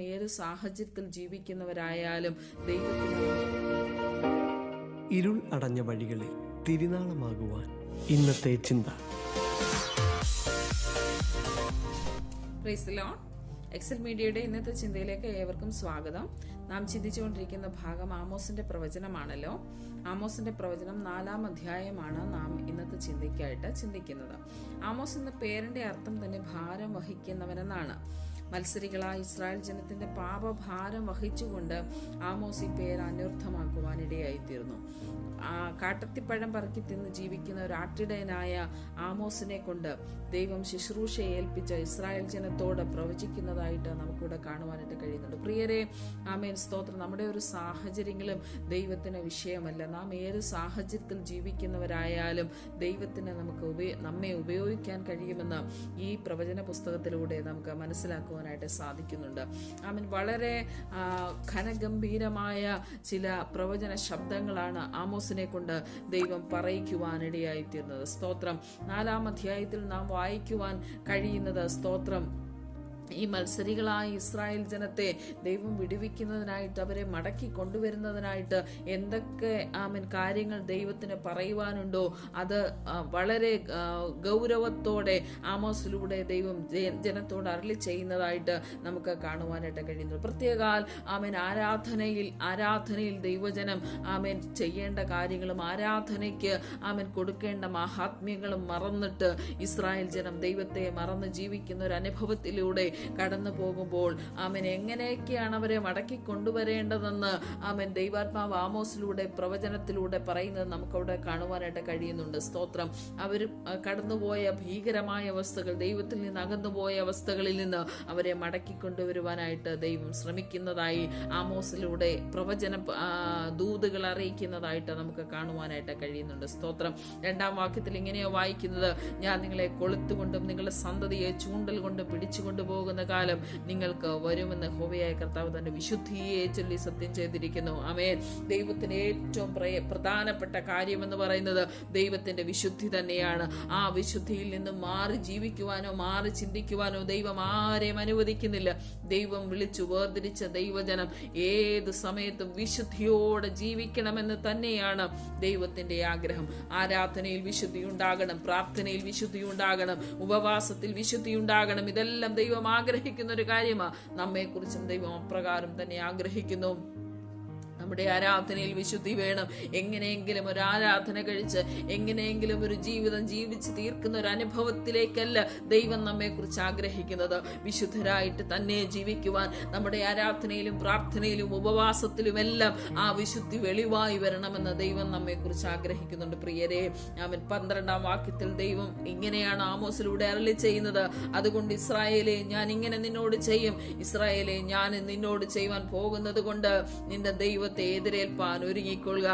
ഏത് സാഹചര്യത്തിൽ ജീവിക്കുന്നവരായാലും ദൈവത്തിന് ഇരുൾ അടഞ്ഞ വഴികളിൽ തിരുനാളമാകുവാൻ ഇന്നത്തെ ചിന്ത. Praise the Lord. എക്സൽ മീഡിയയുടെ ഇന്നത്തെ ചിന്തയിലേക്ക് ഏവർക്കും സ്വാഗതം. നാം ചിന്തിച്ചുകൊണ്ടിരിക്കുന്ന ഭാഗം ആമോസിന്റെ പ്രവചനമാണല്ലോ. ആമോസിന്റെ പ്രവചനം 4-ാം അധ്യായമാണ് നാം ഇന്നത്തെ ചിന്തയ്ക്കായിട്ട് ചിന്തിക്കുന്നത്. ആമോസ് എന്ന പേരിന്റെ അർത്ഥം തന്നെ ഭാരം വഹിക്കുന്നവനെന്നാണ്. മത്സരികളായ ഇസ്രായേൽ ജനത്തിന്റെ പാപഭാരം വഹിച്ചുകൊണ്ട് ആമോസ് ഈ പേര് അനർത്ഥമാക്കുവാനിടയായിത്തീർന്നു. കാട്ടത്തിപ്പഴം പറക്കി തിന്ന് ജീവിക്കുന്ന ഒരു ആട്ടിടയനായ ആമോസിനെ കൊണ്ട് ദൈവം ശുശ്രൂഷയെ ഏൽപ്പിച്ച ഇസ്രായേൽ ജനത്തോട് പ്രവചിക്കുന്നതായിട്ട് നമുക്കിവിടെ കാണുവാനായിട്ട് കഴിയുന്നുണ്ട്. പ്രിയരെ, ആമേൻ, സ്തോത്രം. നമ്മുടെ ഒരു സാഹചര്യങ്ങളും ദൈവത്തിന് വിഷയമല്ല. നാം ഏത് സാഹചര്യത്തിൽ ജീവിക്കുന്നവരായാലും ദൈവത്തിന് നമ്മെ ഉപയോഗിക്കാൻ കഴിയുമെന്ന് ഈ പ്രവചന പുസ്തകത്തിലൂടെ നമുക്ക് മനസ്സിലാക്കുവാനായിട്ട് സാധിക്കുന്നുണ്ട്. ആമേൻ. വളരെ ഘനഗംഭീരമായ ചില പ്രവചന ശബ്ദങ്ങളാണ് ആമോസിനെ കൊണ്ട് ദൈവം പറയിക്കുവാനിടയായിത്തീർന്നത്. സ്തോത്രം. 4-ാം അധ്യായത്തിൽ നാം വായിക്കുവാൻ കഴിയുന്നത്, സ്തോത്രം, ഈ മത്സരികളായ ഇസ്രായേൽ ജനത്തെ ദൈവം വിടുവിക്കുന്നതിനായിട്ട്, അവരെ മടക്കി കൊണ്ടുവരുന്നതിനായിട്ട് എന്തൊക്കെ കാര്യങ്ങൾ ദൈവത്തിന് പറയുവാനുണ്ടോ അത് വളരെ ഗൗരവത്തോടെ ആമോസിലൂടെ ദൈവം ജനത്തോട് അരുളി ചെയ്യുന്നതായിട്ട് നമുക്ക് കാണുവാനായിട്ട് കഴിയുന്നു. പ്രത്യേകാൽ ആരാധനയിൽ ദൈവജനം ചെയ്യേണ്ട കാര്യങ്ങളും ആരാധനയ്ക്ക് കൊടുക്കേണ്ട മഹാത്മ്യങ്ങളും മറന്നിട്ട് ഇസ്രായേൽ ജനം ദൈവത്തെ മറന്ന് ജീവിക്കുന്ന ഒരു അനുഭവത്തിലൂടെ കടന്നു പോകുമ്പോൾ എങ്ങനെയൊക്കെയാണ് അവരെ മടക്കി കൊണ്ടുവരേണ്ടതെന്ന് ദൈവാത്മാവ് ആമോസിലൂടെ പ്രവചനത്തിലൂടെ പറയുന്നത് നമുക്കവിടെ കാണുവാനായിട്ട് കഴിയുന്നുണ്ട്. സ്തോത്രം. അവർ കടന്നുപോയ ഭീകരമായ അവസ്ഥകൾ, ദൈവത്തിൽ നിന്ന് അകന്നുപോയ അവസ്ഥകളിൽ നിന്ന് അവരെ മടക്കി കൊണ്ടുവരുവാനായിട്ട് ദൈവം ശ്രമിക്കുന്നതായി ആമോസിലൂടെ പ്രവചന ദൂതുകൾ അറിയിക്കുന്നതായിട്ട് നമുക്ക് കാണുവാനായിട്ട് കഴിയുന്നുണ്ട്. സ്തോത്രം. 2-ാം വാക്യത്തിൽ ഇങ്ങനെയോ വായിക്കുന്നത്, ഞാൻ നിങ്ങളെ കൊളുത്തുകൊണ്ടും നിങ്ങളുടെ സന്തതിയെ ചൂണ്ടൽ കൊണ്ട് പിടിച്ചുകൊണ്ടു പോകുന്ന കാലം നിങ്ങൾക്ക് വരുമെന്ന് യഹോവയായ കർത്താവ് തന്റെ വിശുദ്ധിയെ ചൊല്ലി സത്യം ചെയ്തിരിക്കുന്നു. ആമേൻ. ദൈവത്തിന് ഏറ്റവും പ്രധാനപ്പെട്ട കാര്യമെന്ന് പറയുന്നത് ദൈവത്തിന്റെ വിശുദ്ധി തന്നെയാണ്. ആ വിശുദ്ധിയിൽ നിന്നും മാറി ജീവിക്കുവാനോ മാറി ചിന്തിക്കുവാനോ ദൈവം ആരെയും അനുവദിക്കുന്നില്ല. ദൈവം വിളിച്ചു വേർതിരിച്ച ദൈവജനം ഏത് സമയത്തും വിശുദ്ധിയോടെ ജീവിക്കണമെന്ന് തന്നെയാണ് ദൈവത്തിന്റെ ആഗ്രഹം. ആരാധനയിൽ വിശുദ്ധി ഉണ്ടാകണം, പ്രാർത്ഥനയിൽ വിശുദ്ധി ഉണ്ടാകണം, ഉപവാസത്തിൽ വിശുദ്ധി ഉണ്ടാകണം. ഇതെല്ലാം ദൈവം ആഗ്രഹിക്കുന്ന ഒരു കാര്യമാണ്. നമ്മെക്കുറിച്ചും ദൈവം അപ്രകാരം തന്നെ ആഗ്രഹിക്കുന്നു. നമ്മുടെ ആരാധനയിൽ വിശുദ്ധി വേണം. എങ്ങനെയെങ്കിലും ഒരു ആരാധന കഴിച്ച് എങ്ങനെയെങ്കിലും ഒരു ജീവിതം ജീവിച്ച് തീർക്കുന്ന ഒരു അനുഭവത്തിലേക്കല്ല ദൈവം നമ്മെക്കുറിച്ച് ആഗ്രഹിക്കുന്നത്. വിശുദ്ധരായിട്ട് തന്നെ ജീവിക്കുവാൻ നമ്മുടെ ആരാധനയിലും പ്രാർത്ഥനയിലും ഉപവാസത്തിലുമെല്ലാം ആ വിശുദ്ധി വെളിവായി വരണമെന്ന് ദൈവം നമ്മെക്കുറിച്ച് ആഗ്രഹിക്കുന്നുണ്ട്. പ്രിയരെ, 12-ാം വാക്യത്തിൽ ദൈവം ഇങ്ങനെയാണ് ആമോസിലൂടെ അരുളി ചെയ്യുന്നത്, അതുകൊണ്ട് ഇസ്രായേലേ, ഞാൻ ഇങ്ങനെ നിന്നോട് ചെയ്യും. ഇസ്രായേലേ, ഞാൻ നിന്നോട് ചെയ്യുവാൻ പോകുന്നത് കൊണ്ട് നിന്റെ ദൈവത്തെ എതിരേൽപ്പാൻ ഒരുങ്ങിക്കൊള്ളുക.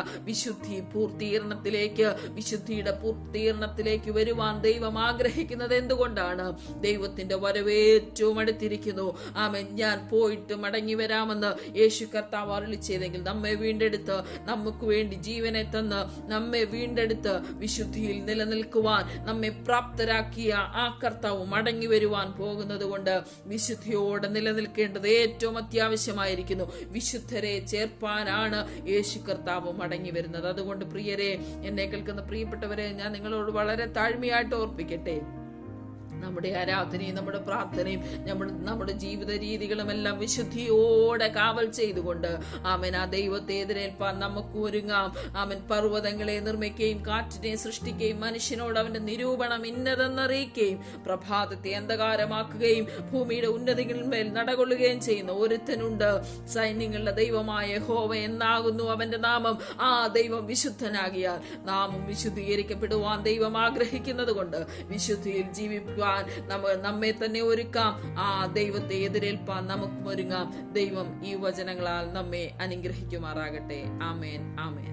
വിശുദ്ധിയുടെ പൂർത്തീകരണത്തിലേക്ക് വരുവാൻ ദൈവം ആഗ്രഹിക്കുന്നത് എന്തുകൊണ്ടാണ്? ദൈവത്തിന്റെ വരവ് ഏറ്റവും അടുത്തിരിക്കുന്നു. ആമേൻ. ഞാൻ പോയിട്ട് മടങ്ങി വരാമെന്ന് യേശു കർത്താവ് അരുളി ചെയ്തെങ്കിൽ, നമ്മെ വീണ്ടെടുത്ത് നമുക്ക് വേണ്ടി ജീവനെ തന്ന് നമ്മെ വീണ്ടെടുത്ത് വിശുദ്ധിയിൽ നിലനിൽക്കുവാൻ നമ്മെ പ്രാപ്തരാക്കിയ ആ കർത്താവ് മടങ്ങി വരുവാൻ പോകുന്നത് കൊണ്ട് വിശുദ്ധിയോടെ നിലനിൽക്കേണ്ടത് ഏറ്റവും അത്യാവശ്യമായിരിക്കുന്നു. വിശുദ്ധരെ ചേർപ്പാൻ ആണ് യേശു കർത്താവ് മടങ്ങി വരുന്നത്. അതുകൊണ്ട് പ്രിയരെ, എന്നെ കേൾക്കുന്ന പ്രിയപ്പെട്ടവരെ, ഞാൻ നിങ്ങളോട് വളരെ താഴ്മയായിട്ട് ഓർപ്പിക്കട്ടെ, നമ്മുടെ ആരാധനയും നമ്മുടെ പ്രാർത്ഥനയും നമ്മുടെ ജീവിത രീതികളും എല്ലാം വിശുദ്ധിയോടെ കാവൽ ചെയ്തുകൊണ്ട് ആ ദൈവത്തെ എതിരേൽപ്പാൻ നമുക്ക് ഒരുങ്ങാം. പർവ്വതങ്ങളെ നിർമ്മിക്കുകയും കാറ്റിനെ സൃഷ്ടിക്കുകയും മനുഷ്യനോട് അവന്റെ നിരൂപണം ഇന്നതെന്നറിയിക്കുകയും പ്രഭാതത്തെ അന്ധകാരമാക്കുകയും ഭൂമിയുടെ ഉന്നതികളിന്മേൽ നടകൊള്ളുകയും ചെയ്യുന്ന ഒരുത്തനുണ്ട്. സൈന്യങ്ങളുടെ ദൈവമായ യഹോവ എന്നാകുന്നു അവന്റെ നാമം. ആ ദൈവം വിശുദ്ധനാകിയാൽ നാമും വിശുദ്ധീകരിക്കപ്പെടുവാൻ ദൈവം ആഗ്രഹിക്കുന്നത് കൊണ്ട് വിശുദ്ധിയിൽ ജീവിക്കുക നമ്മെ തന്നെ ഒരുക്കാം. ആ ദൈവത്തെ എതിരേൽപ്പാൻ നമുക്കും ഒരുങ്ങാം. ദൈവം ഈ വചനങ്ങളാൽ നമ്മെ അനുഗ്രഹിക്കുമാറാകട്ടെ. ആമേൻ, ആമേൻ.